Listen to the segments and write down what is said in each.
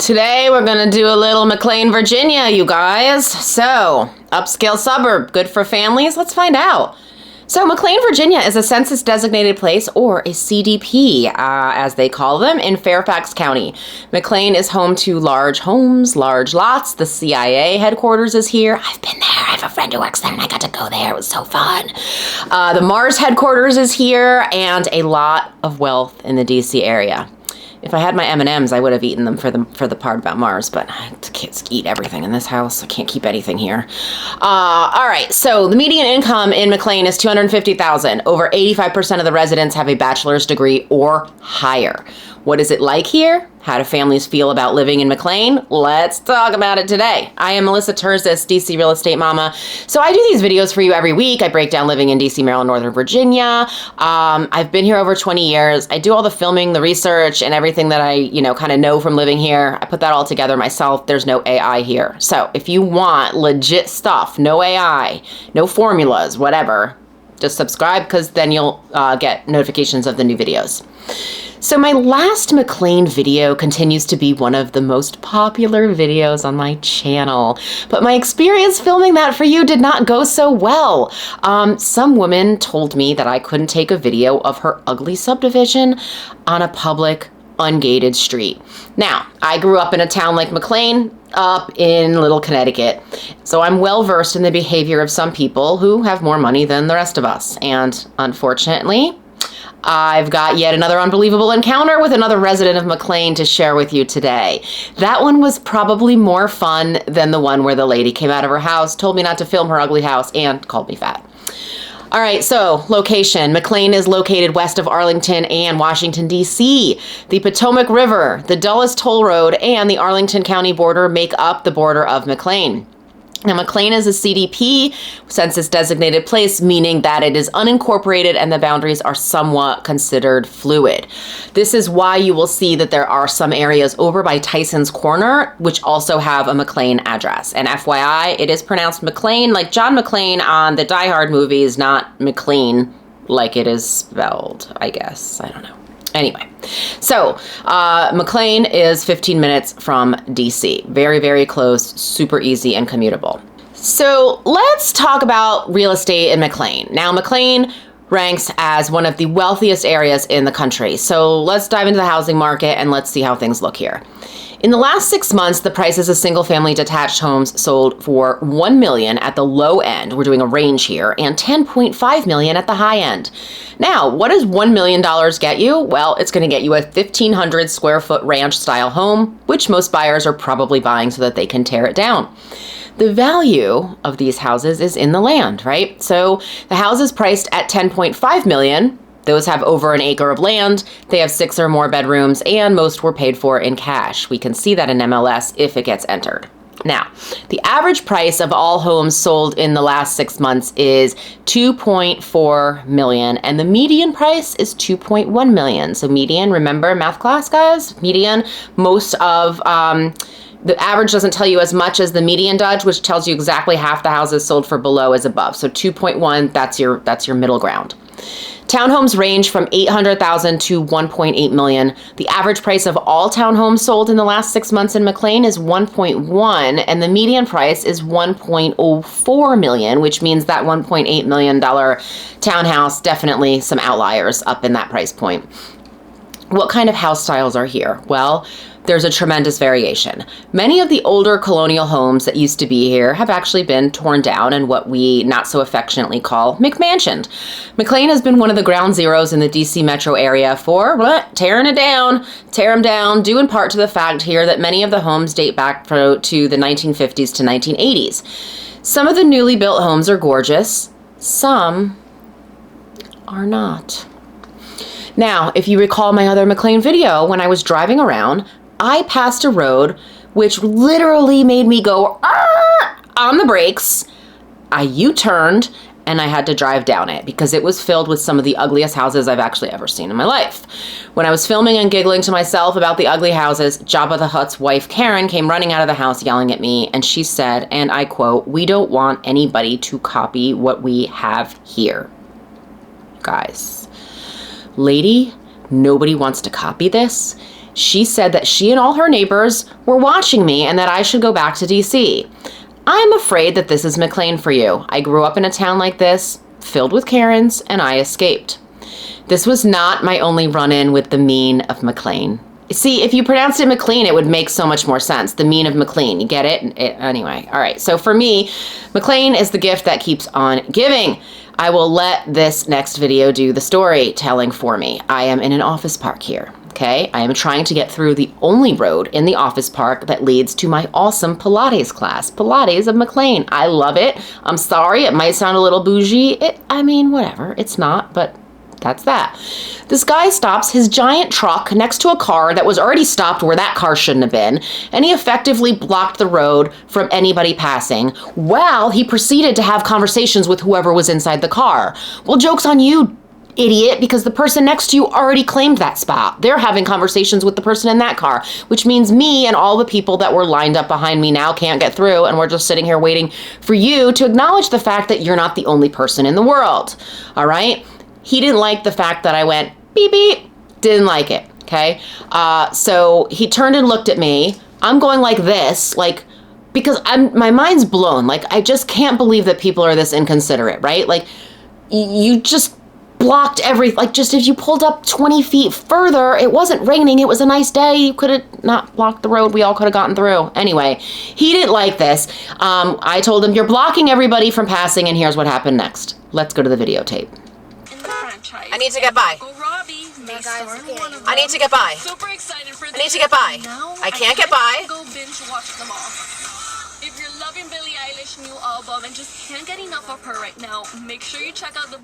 Today we're gonna do a little McLean Virginia, you guys. So, upscale suburb, good for families? Let's find out. So McLean Virginia is a Census Designated Place, or a CDP, as they call them, in Fairfax County. McLean is home to large homes, large lots. The CIA headquarters is here. I've been there. I have a friend who works there, and I got to go there. It was so fun. The Mars headquarters is here, and a lot of wealth in the DC area. If I had my M&Ms, I would have eaten them for the part about Mars, but kids eat everything in this house. I can't keep anything here. All right, so the median income in McLean is $250,000. Over 85% of the residents have a bachelor's degree or higher. What is it like here? How do families feel about living in McLean? Let's talk about it today. I am Melissa Terzis, DC Real Estate Mama. So I do these videos for you every week. I break down living in DC, Maryland, Northern Virginia. I've been here over 20 years. I do all the filming, the research, and everything that I, kind of know from living here. I put that all together myself. There's no AI here. So if you want legit stuff, no AI, no formulas, whatever, just subscribe, because then you'll get notifications of the new videos. So my last McLean video continues to be one of the most popular videos on my channel, but my experience filming that for you did not go so well. Some woman told me that I couldn't take a video of her ugly subdivision on a public, ungated street. Now, I grew up in a town like McLean, up in Little Connecticut, so I'm well versed in the behavior of some people who have more money than the rest of us, and unfortunately, I've got yet another unbelievable encounter with another resident of McLean to share with you today. That one was probably more fun than the one where the lady came out of her house, told me not to film her ugly house, and called me fat. All right, so location. McLean is located west of Arlington and Washington, D.C. The Potomac River, the Dulles Toll Road, and the Arlington County border make up the border of McLean. Now, McLean is a CDP, Census Designated Place, meaning that it is unincorporated and the boundaries are somewhat considered fluid. This is why you will see that there are some areas over by Tyson's Corner, which also have a McLean address. And FYI, it is pronounced McLean, like John McClane on the Die Hard movies, not McLean like it is spelled, I guess. I don't know. Anyway, so McLean is 15 minutes from DC. Very, very close, super easy and commutable. So let's talk about real estate in McLean. Now, McLean ranks as one of the wealthiest areas in the country. So let's dive into the housing market and let's see how things look here. In the last 6 months, the prices of single-family detached homes sold for $1 million at the low end. We're doing a range here, and $10.5 million at the high end. Now, what does $1 million get you? Well, it's going to get you a 1,500 square foot ranch-style home, which most buyers are probably buying so that they can tear it down. The value of these houses is in the land, right? So the house is priced at $10.5 million. Those have over an acre of land, they have 6 or more bedrooms, and most were paid for in cash. We can see that in MLS if it gets entered. Now, the average price of all homes sold in the last 6 months is $2.4 million, and the median price is $2.1 million. So median, remember math class, guys? Median, most of the average doesn't tell you as much as the median does, which tells you exactly half the houses sold for below is above. So 2.1, that's your middle ground. Townhomes range from $800,000 to $1.8 million. The average price of all townhomes sold in the last 6 months in McLean is $1.1, and the median price is $1.04 million, which means that $1.8 million townhouse, definitely some outliers up in that price point. What kind of house styles are here? Well, there's a tremendous variation. Many of the older colonial homes that used to be here have actually been torn down and what we not so affectionately call McMansioned. McLean has been one of the ground zeros in the DC metro area for tearing it down, tear them down, due in part to the fact here that many of the homes date back to the 1950s to 1980s. Some of the newly built homes are gorgeous, some are not. Now, if you recall my other McLean video, when I was driving around, I passed a road which literally made me go on the brakes. I U-turned and I had to drive down it because it was filled with some of the ugliest houses I've actually ever seen in my life. When I was filming and giggling to myself about the ugly houses, Jabba the Hutt's wife, Karen, came running out of the house yelling at me, and she said, and I quote, "We don't want anybody to copy what we have here." Guys, lady, nobody wants to copy this. She said that she and all her neighbors were watching me and that I should go back to DC. I'm afraid that this is McLean for you. I grew up in a town like this, filled with Karens, and I escaped. This was not my only run-in with the mean of McLean. See, if you pronounced it McLean, it would make so much more sense. The mean of McLean, you get it? Anyway, all right. So for me, McLean is the gift that keeps on giving. I will let this next video do the storytelling for me. I am in an office park here, okay? I am trying to get through the only road in the office park that leads to my awesome Pilates class, Pilates of McLean. I love it. I'm sorry, it might sound a little bougie. I mean, whatever, it's not, but that's that. This guy stops his giant truck next to a car that was already stopped where that car shouldn't have been, and he effectively blocked the road from anybody passing while he proceeded to have conversations with whoever was inside the car. Well, joke's on you, idiot, because the person next to you already claimed that spot. They're having conversations with the person in that car, which means me and all the people that were lined up behind me now can't get through, and we're just sitting here waiting for you to acknowledge the fact that you're not the only person in the world, all right? He didn't like the fact that I went beep, beep, didn't like it, okay? So he turned and looked at me. I'm going like this, like, because my mind's blown. Like, I just can't believe that people are this inconsiderate, right? Like, you just blocked like, just if you pulled up 20 feet further, it wasn't raining, it was a nice day, you could have not blocked the road, we all could have gotten through. Anyway, he didn't like this. I told him, you're blocking everybody from passing, and here's what happened next. Let's go to the videotape. I need to get by. I need to get by. Super excited for I need to get by. I can't get by. Go binge watch them all. If you're loving Billie Eilish's new album and just can't get enough of her right now, make sure you check out the...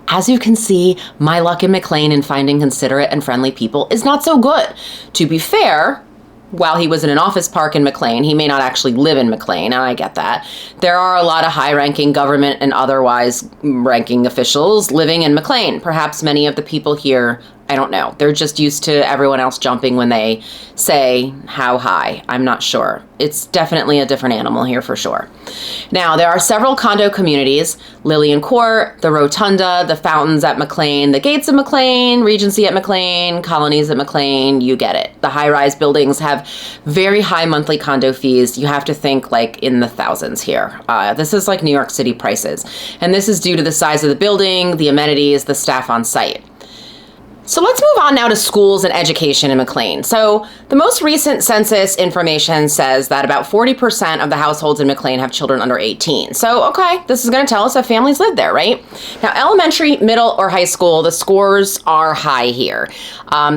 As you can see, my luck in McLean in finding considerate and friendly people is not so good. To be fair, while he was in an office park in McLean, he may not actually live in McLean, and I get that. There are a lot of high-ranking government and otherwise ranking officials living in McLean. Perhaps many of the people here, I don't know, they're just used to everyone else jumping when they say how high. I'm not sure. It's definitely a different animal here for sure. Now, there are several condo communities: Lillian Court, the Rotunda, the Fountains at McLean, the Gates of McLean, Regency at McLean, Colonies at McLean, you get it. The high-rise buildings have very high monthly condo fees. You have to think like in the thousands here. This is like New York City prices. And this is due to the size of the building, the amenities, the staff on site. So let's move on now to schools and education in McLean. So the most recent census information says that about 40% of the households in McLean have children under 18. So, okay, this is going to tell us that families live there, right? Now, elementary, middle, or high school, the scores are high here.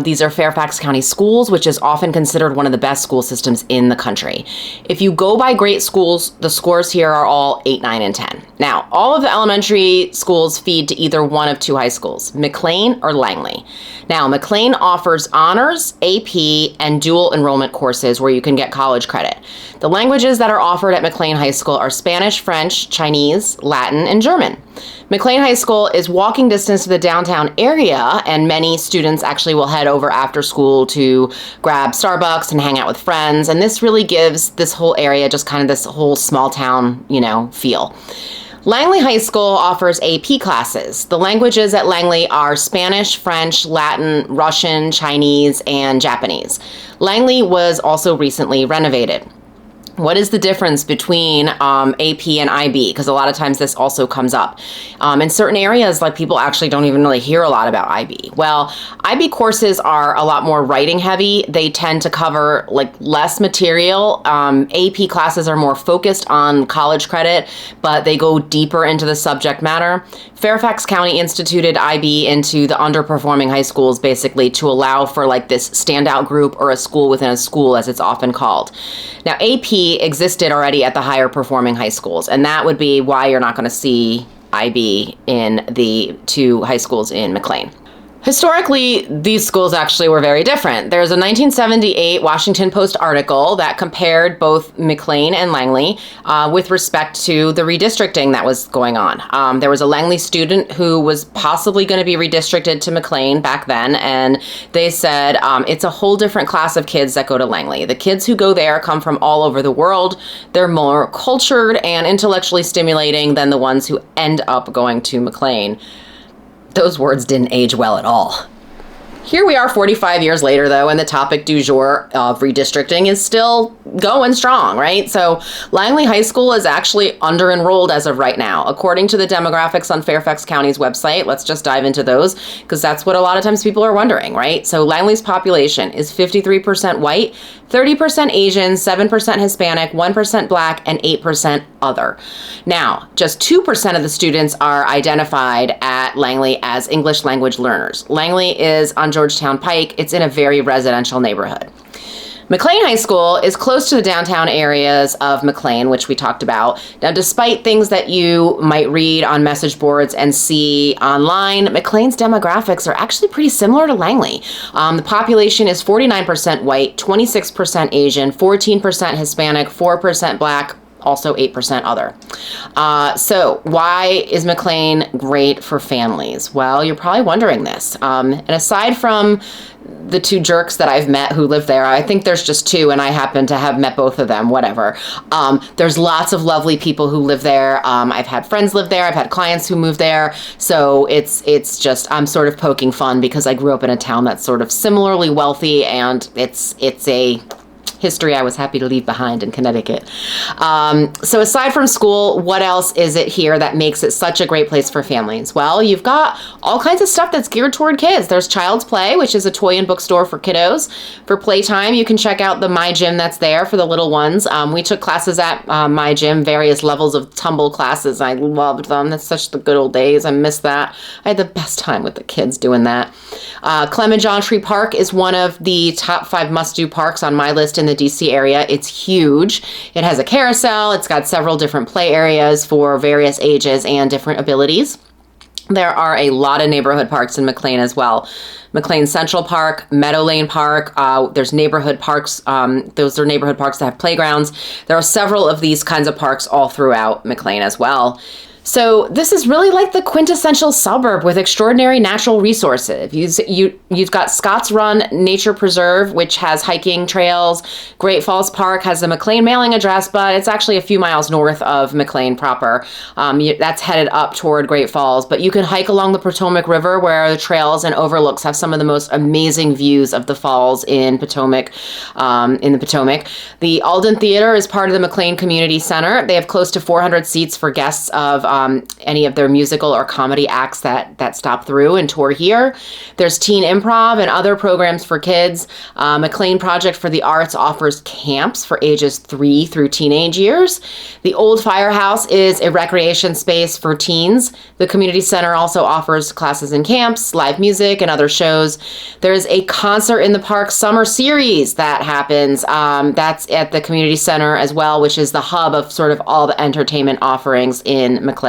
These are Fairfax County schools, which is often considered one of the best school systems in the country. If you go by great schools, the scores here are all 8, 9, and 10. Now, all of the elementary schools feed to either one of two high schools, McLean or Langley. Now, McLean offers honors, AP, and dual enrollment courses where you can get college credit. The languages that are offered at McLean High School are Spanish, French, Chinese, Latin, and German. McLean High School is walking distance to the downtown area, and many students actually will head over after school to grab Starbucks and hang out with friends, and this really gives this whole area just kind of this whole small town, feel. Langley High School offers AP classes. The languages at Langley are Spanish, French, Latin, Russian, Chinese, and Japanese. Langley was also recently renovated. What is the difference between AP and IB? Because a lot of times this also comes up. In certain areas, like people actually don't even really hear a lot about IB. Well, IB courses are a lot more writing heavy. They tend to cover like less material. AP classes are more focused on college credit, but they go deeper into the subject matter. Fairfax County instituted IB into the underperforming high schools basically to allow for like this standout group or a school within a school, as it's often called. Now, AP existed already at the higher performing high schools, and that would be why you're not going to see IB in the two high schools in McLean. Historically, these schools actually were very different. There's a 1978 Washington Post article that compared both McLean and Langley with respect to the redistricting that was going on. There was a Langley student who was possibly going to be redistricted to McLean back then, and they said it's a whole different class of kids that go to Langley. The kids who go there come from all over the world. They're more cultured and intellectually stimulating than the ones who end up going to McLean. Those words didn't age well at all. Here we are 45 years later, though, and the topic du jour of redistricting is still going strong, right? So Langley High School is actually under-enrolled as of right now. According to the demographics on Fairfax County's website, let's just dive into those, because that's what a lot of times people are wondering, right? So Langley's population is 53% white, 30% Asian, 7% Hispanic, 1% Black, and 8% other. Now, just 2% of the students are identified at Langley as English language learners. Langley is on Georgetown Pike. It's in a very residential neighborhood. McLean High School is close to the downtown areas of McLean, which we talked about. Now, despite things that you might read on message boards and see online, McLean's demographics are actually pretty similar to Langley. The population is 49% white, 26% Asian, 14% Hispanic, 4% Black, also 8% other. So why is McLean great for families? Well, you're probably wondering this. And aside from the two jerks that I've met who live there, I think there's just two, and I happen to have met both of them, whatever. There's lots of lovely people who live there. I've had friends live there. I've had clients who move there. So it's just, I'm sort of poking fun because I grew up in a town that's sort of similarly wealthy, and it's a history I was happy to leave behind in Connecticut. So aside from school, what else is it here that makes it such a great place for families? Well, you've got all kinds of stuff that's geared toward kids. There's Child's Play, which is a toy and bookstore for kiddos. For playtime, you can check out the My Gym that's there for the little ones. We took classes at My Gym, various levels of tumble classes. I loved them. That's such the good old days. I miss that. I had the best time with the kids doing that. Clement Johntree Park is one of the top 5 must-do parks on my list in the DC area. It's huge. It has a carousel. It's got several different play areas for various ages and different abilities. There are a lot of neighborhood parks in McLean as well. McLean Central Park, Meadow Lane Park, there's neighborhood parks. Those are neighborhood parks that have playgrounds. There are several of these kinds of parks all throughout McLean as well. So this is really like the quintessential suburb with extraordinary natural resources. You've got Scotts Run Nature Preserve, which has hiking trails. Great Falls Park has a McLean mailing address, but it's actually a few miles north of McLean proper. That's headed up toward Great Falls, but you can hike along the Potomac River, where the trails and overlooks have some of the most amazing views of the falls in Potomac. The Alden Theater is part of the McLean Community Center. They have close to 400 seats for guests of any of their musical or comedy acts that stop through and tour here. There's teen improv and other programs for kids. McLean Project for the Arts offers camps for ages 3 through teenage years. The Old Firehouse is a recreation space for teens. The community center also offers classes and camps, live music, and other shows. There's a Concert in the Park summer series that happens. That's at the community center as well, which is the hub of sort of all the entertainment offerings in McLean.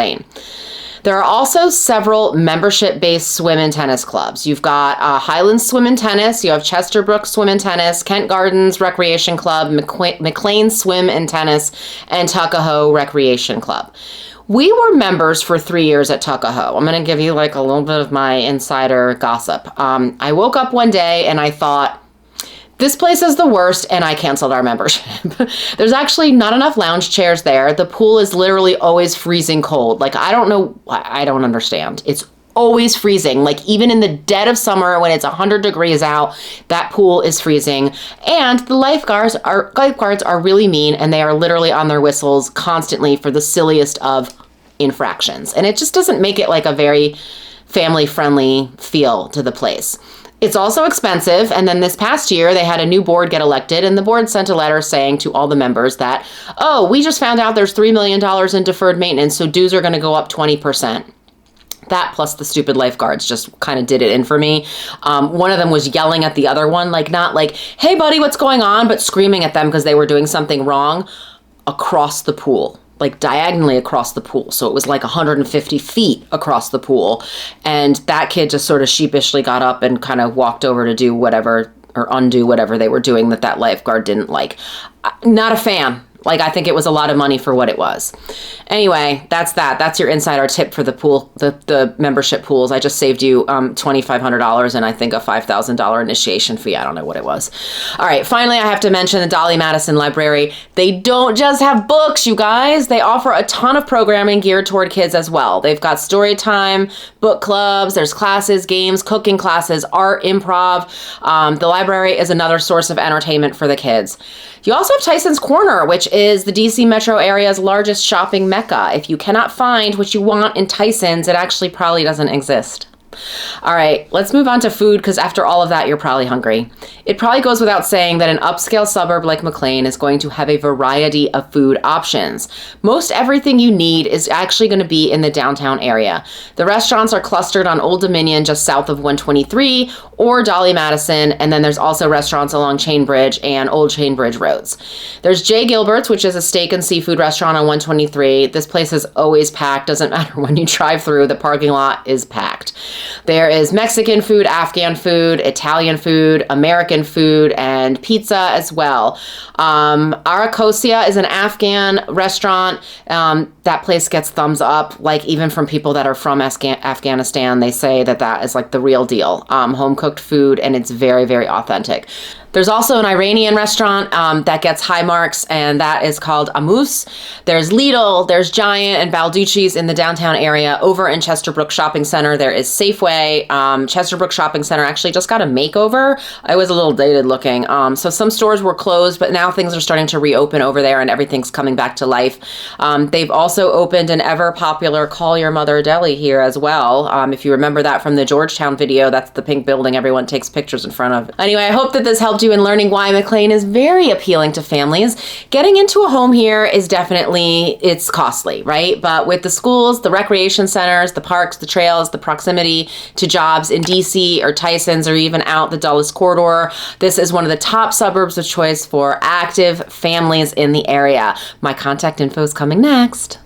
There are also several membership-based swim and tennis clubs. You've got Highlands Swim and Tennis, you have Chesterbrook Swim and Tennis, Kent Gardens Recreation Club, McLean Swim and Tennis, and Tuckahoe Recreation Club. We were members for 3 years at Tuckahoe. I'm going to give you like a little bit of my insider gossip. I woke up one day and I thought, this place is the worst, and I canceled our membership. There's actually not enough lounge chairs there. The pool is literally always freezing cold. Like, I don't understand. It's always freezing. Like, even in the dead of summer when it's 100 degrees out, that pool is freezing. And the lifeguards are really mean, and they are literally on their whistles constantly for the silliest of infractions. And it just doesn't make it like a very family-friendly feel to the place. It's also expensive, and then this past year, they had a new board get elected, and the board sent a letter saying to all the members that, oh, we just found out there's $3 million in deferred maintenance, so dues are going to go up 20%. That plus the stupid lifeguards just kind of did it in for me. One of them was yelling at the other one, like not like, hey, buddy, what's going on? But screaming at them because they were doing something wrong across the pool. Like diagonally across the pool. So it was like 150 feet across the pool. And that kid just sort of sheepishly got up and kind of walked over to do whatever or undo whatever they were doing that lifeguard didn't like. Not a fan. Like, I think it was a lot of money for what it was. Anyway, that's that. That's your insider tip for the pool, the membership pools. I just saved you $2,500 and I think a $5,000 initiation fee. I don't know what it was. All right, finally, I have to mention the Dolly Madison Library. They don't just have books, you guys. They offer a ton of programming geared toward kids as well. They've got story time, book clubs, there's classes, games, cooking classes, art, improv. The library is another source of entertainment for the kids. You also have Tyson's Corner, which is the DC metro area's largest shopping mecca. If you cannot find what you want in Tyson's, it actually probably doesn't exist. All right, let's move on to food, because after all of that, you're probably hungry. It probably goes without saying that an upscale suburb like McLean is going to have a variety of food options. Most everything you need is actually going to be in the downtown area. The restaurants are clustered on Old Dominion just south of 123 or Dolly Madison, and then there's also restaurants along Chain Bridge and Old Chain Bridge roads. There's J. Gilbert's, which is a steak and seafood restaurant on 123. This place is always packed. Doesn't matter when you drive through, the parking lot is packed. There is Mexican food, Afghan food, Italian food, American food, and pizza as well. Arakosia is an Afghan restaurant. That place gets thumbs up, like even from people that are from Afghanistan. They say that that is like the real deal. Home-cooked food, and it's very, very authentic. There's also an Iranian restaurant that gets high marks, and that is called Amus. There's Lidl, there's Giant and Balducci's in the downtown area. Over in Chesterbrook Shopping Center, there is Safeway. Chesterbrook Shopping Center actually just got a makeover. It was a little dated looking. So some stores were closed, but now things are starting to reopen over there, and everything's coming back to life. They've also opened an ever popular Call Your Mother deli here as well. If you remember that from the Georgetown video, that's the pink building everyone takes pictures in front of. Anyway, I hope that this helped you in learning why McLean is very appealing to families. Getting into a home here is definitely, it's costly, right? But with the schools, the recreation centers, the parks, the trails, the proximity to jobs in DC or Tyson's or even out the Dulles corridor, this is one of the top suburbs of choice for active families in the area. My contact info is coming next.